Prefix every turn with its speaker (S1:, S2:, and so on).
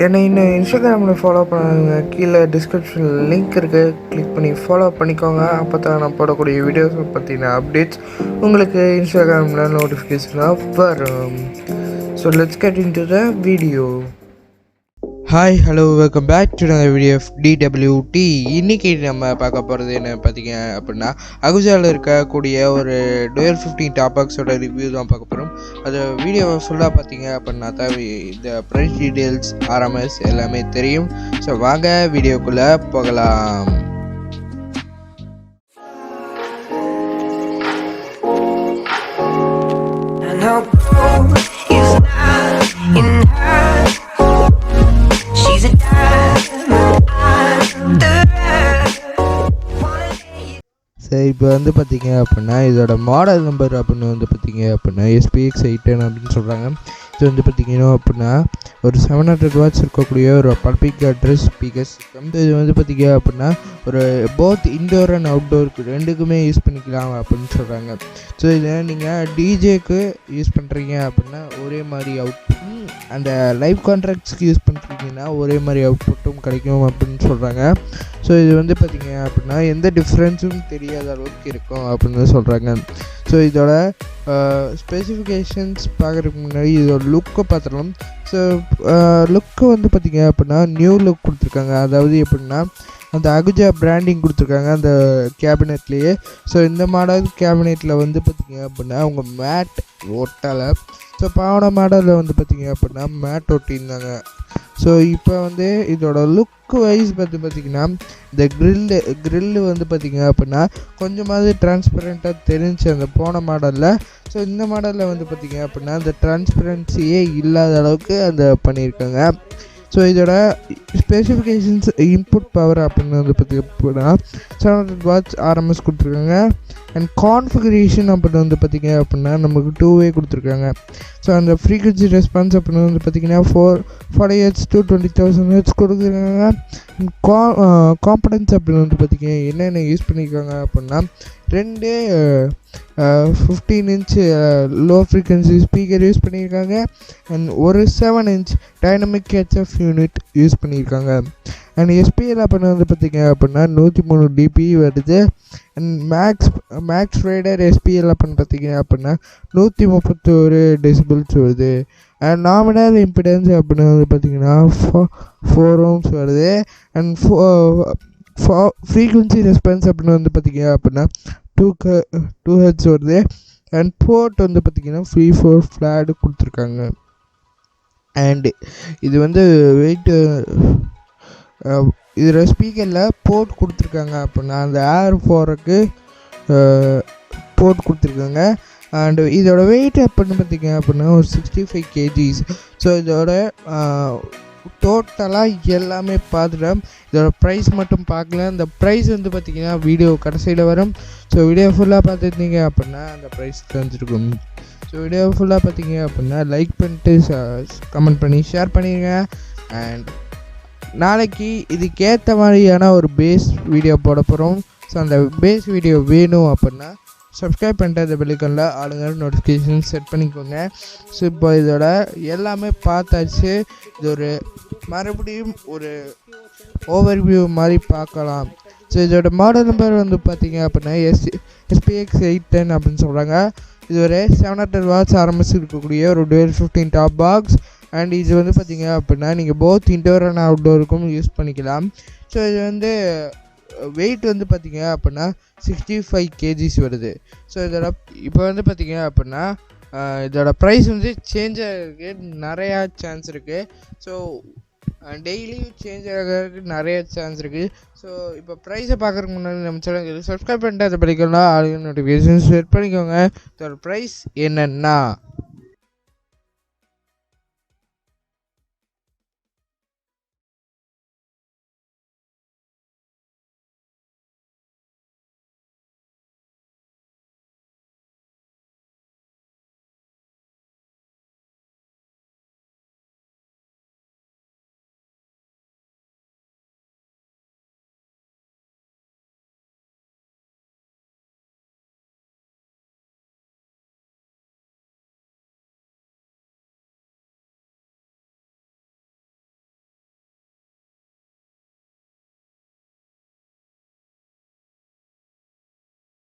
S1: என்னை இன்னும் இன்ஸ்டாகிராமில் ஃபாலோ பண்ணுங்க. கீழே டிஸ்கிரிப்ஷனில் லிங்க் இருக்குது, கிளிக் பண்ணி ஃபாலோ பண்ணிக்கோங்க. அப்போ தான் நான் போடக்கூடிய வீடியோஸை பற்றின அப்டேட்ஸ் உங்களுக்கு இன்ஸ்டாகிராமில் நோட்டிஃபிகேஷனாக வரும். So let's get into the video. Hi hello welcome back to the video of DWT. இன்றைக்கி நம்ம பார்க்க போகிறது என்ன பார்த்தீங்க அப்படின்னா, அகுஜாவில் இருக்கக்கூடிய ஒரு டுவெல் 15 டாப் பாக்ஸோட ரிவ்யூ தான் பார்க்க போகிறோம். அது வீடியோவை ஃபுல்லாக பார்த்தீங்க அப்படின்னா தான் இந்த ப்ரைஸ் டீட்டெயில்ஸ் RMS எல்லாமே தெரியும். ஸோ வாங்க வீடியோக்குள்ளே போகலாம். சரி, இப்போ வந்து பார்த்தீங்க அப்படின்னா இதோட மாடல் நம்பர் அப்படின்னு வந்து பார்த்தீங்க அப்படின்னா SPX 810 அப்படின்னு சொல்கிறாங்க. இது வந்து பார்த்தீங்கன்னா அப்படின்னா ஒரு 700 watts இருக்கக்கூடிய ஒரு பல்பிக் அட்ரஸ் ஸ்பீக்கர் சிஸ்டம். இது வந்து பார்த்தீங்க அப்படின்னா ஒரு போத் இன்டோர் அண்ட் அவுட்டோருக்கு ரெண்டுக்குமே யூஸ் பண்ணிக்கலாம் அப்படின்னு சொல்கிறாங்க. ஸோ இதை நீங்கள் டிஜேக்கு யூஸ் பண்ணுறீங்க அப்படின்னா ஒரே மாதிரி அவுட்புட்டும், அந்த லைவ் கான்ட்ராக்ட்ஸ்க்கு யூஸ் பண்ணுறீங்கன்னா ஒரே மாதிரி அவுட்புட்டும் கிடைக்கும் அப்படின்னு சொல்கிறாங்க. ஸோ இது வந்து பார்த்திங்க அப்படின்னா எந்த டிஃப்ரென்ஸும் தெரியாத அளவுக்கு இருக்கும் அப்படின்னு சொல்கிறாங்க. ஸோ இதோட ஸ்பெசிஃபிகேஷன்ஸ் பார்க்குறதுக்கு முன்னாடி இதோட லுக்கை பார்த்துடலாம். ஸோ லுக்கு வந்து பார்த்திங்க அப்படின்னா நியூ லுக் கொடுத்துருக்காங்க. அதாவது எப்படின்னா அந்த அகுஜா பிராண்டிங் கொடுத்துருக்காங்க அந்த கேபினெட்லேயே. ஸோ இந்த மாடல் கேபினெட்டில் வந்து பார்த்திங்க அப்படின்னா அவங்க மேட் ஒட்டலை. ஸோ பாவன மாடலில் வந்து பார்த்திங்க அப்படின்னா மேட் ஒட்டியிருந்தாங்க. ஸோ இப்போ வந்து இதோட லுக்கு வைஸ் பார்த்திங்கன்னா இந்த க்ரில்லு வந்து பார்த்திங்க அப்படின்னா கொஞ்சமாவது டிரான்ஸ்பரண்ட்டாக தெரிஞ்சு அந்த போன மாடலில். ஸோ இந்த மாடலில் வந்து பார்த்திங்க அப்படின்னா அந்த டிரான்ஸ்பரன்சியே இல்லாத அளவுக்கு அந்த பண்ணியிருக்காங்க. ஸோ இதோட ஸ்பெசிஃபிகேஷன்ஸ் இன்புட் பவர் அப்படின்னு வந்து பார்த்திங்கன்னா 700 watts RMS கொடுத்துருக்காங்க. அண்ட் கான்ஃபிகரேஷன் அப்படின்னு வந்து பார்த்திங்க அப்படின்னா நமக்கு 2-way கொடுத்துருக்காங்க. ஸோ அந்த ஃப்ரீக்வன்சி ரெஸ்பான்ஸ் அப்படின்னு வந்து பார்த்திங்கன்னா 40 Hz to 20,000 Hz கொடுக்குறாங்க. காம்பனன்ஸ் அப்படின்னு வந்து பார்த்திங்கன்னா என்னென்ன யூஸ் பண்ணியிருக்காங்க அப்படின்னா 2 15 inch low frequency speaker use பண்ணியிருக்காங்க. அண்ட் ஒரு 7 inch dynamic HF unit use பண்ணியிருக்காங்க. அண்ட் SPL அப்படின்னு வந்து பார்த்திங்க அப்படின்னா 103 dB வருது. அண்ட் மேக்ஸ் ரைடர் SPL அப்படின்னு பார்த்திங்க அப்படின்னா 131 decibels வருது. அண்ட் நாமினல் இம்பிடன்ஸ் அப்படின்னு வந்து பார்த்திங்கன்னா 4 ohms வருது. அண்ட் ஃப்ரீக்வன்சி ரெஸ்பான்ஸ் அப்படின்னு வந்து பார்த்திங்க அப்படின்னா 2 Hz வருது. அண்ட் போர்ட் வந்து பார்த்திங்கன்னா 3/4 ஃப்ளாட் கொடுத்துருக்காங்க. அண்டு இது வந்து வெயிட்டு இதில் ஸ்பீக்கரில் போர்ட் கொடுத்துருக்காங்க அப்படின்னா அந்த ஏர் போகிறதுக்கு போர்ட் கொடுத்துருக்காங்க. அண்டு இதோட வெயிட் அப்படின்னு பார்த்திங்க அப்படின்னா ஒரு 65 kgs. ஸோ இதோட டோட்டலாக எல்லாமே பார்த்துட்டோம். இதோட ப்ரைஸ் மட்டும் பார்க்கல. அந்த ப்ரைஸ் வந்து பார்த்திங்கன்னா வீடியோ கடைசியில் வரும். ஸோ வீடியோ ஃபுல்லாக பார்த்துருந்தீங்க அப்படின்னா அந்த ப்ரைஸ் தெரிஞ்சிருக்கும். ஸோ வீடியோ ஃபுல்லாக பார்த்தீங்க அப்படின்னா லைக் பண்ணிட்டு கமெண்ட் பண்ணி ஷேர் பண்ணிடுங்க. அண்ட் நாளைக்கு இதுக்கேற்ற மாதிரியான ஒரு பேஸ் வீடியோ போட போகிறோம். ஸோ அந்த பேஸ் வீடியோ வேணும் அப்படின்னா சப்ஸ்கிரைப் பண்ணிட்டு அந்த பெல்லைக்கனில் ஆளுங்க நோட்டிஃபிகேஷன் செட் பண்ணிக்கோங்க. ஸோ இப்போ இதோட எல்லாமே பார்த்தாச்சு. இது ஒரு மறுபடியும் ஒரு ஓவர்வியூ மாதிரி பார்க்கலாம். ஸோ இதோட மாடல் நம்பர் வந்து பார்த்திங்க அப்படின்னா SPX 810 அப்படின்னு சொல்கிறாங்க. இது ஒரு 700 watts RMS இருக்கக்கூடிய ஒரு டுவெல் 15 டாப் பாக்ஸ். அண்ட் இது வந்து பார்த்திங்க அப்படின்னா நீங்கள் போத் இன்டோர் அண்ட் அவுட்டோருக்கும் யூஸ் பண்ணிக்கலாம். ஸோ இது வந்து வெயிட் வந்து பார்த்திங்க அப்படின்னா 65 kgs வருது. ஸோ இதோட இப்போ வந்து பார்த்திங்க அப்படின்னா இதோட ப்ரைஸ் வந்து சேஞ்ச் ஆகிறதுக்கு நிறையா சான்ஸ் இருக்குது. ஸோ டெய்லியும் சேஞ்ச் ஆகிறதுக்கு நிறைய சான்ஸ் இருக்குது. ஸோ இப்போ ப்ரைஸை பார்க்குறதுக்கு முன்னாடி நம்ம சேனலுக்கு சப்ஸ்கிரைப் பண்ணிட்டு அதை படிக்கலாம், ஆளுங்க நோட்டிஃபிகேஷன் செட் பண்ணிக்கோங்க. இதோட ப்ரைஸ் என்னென்னா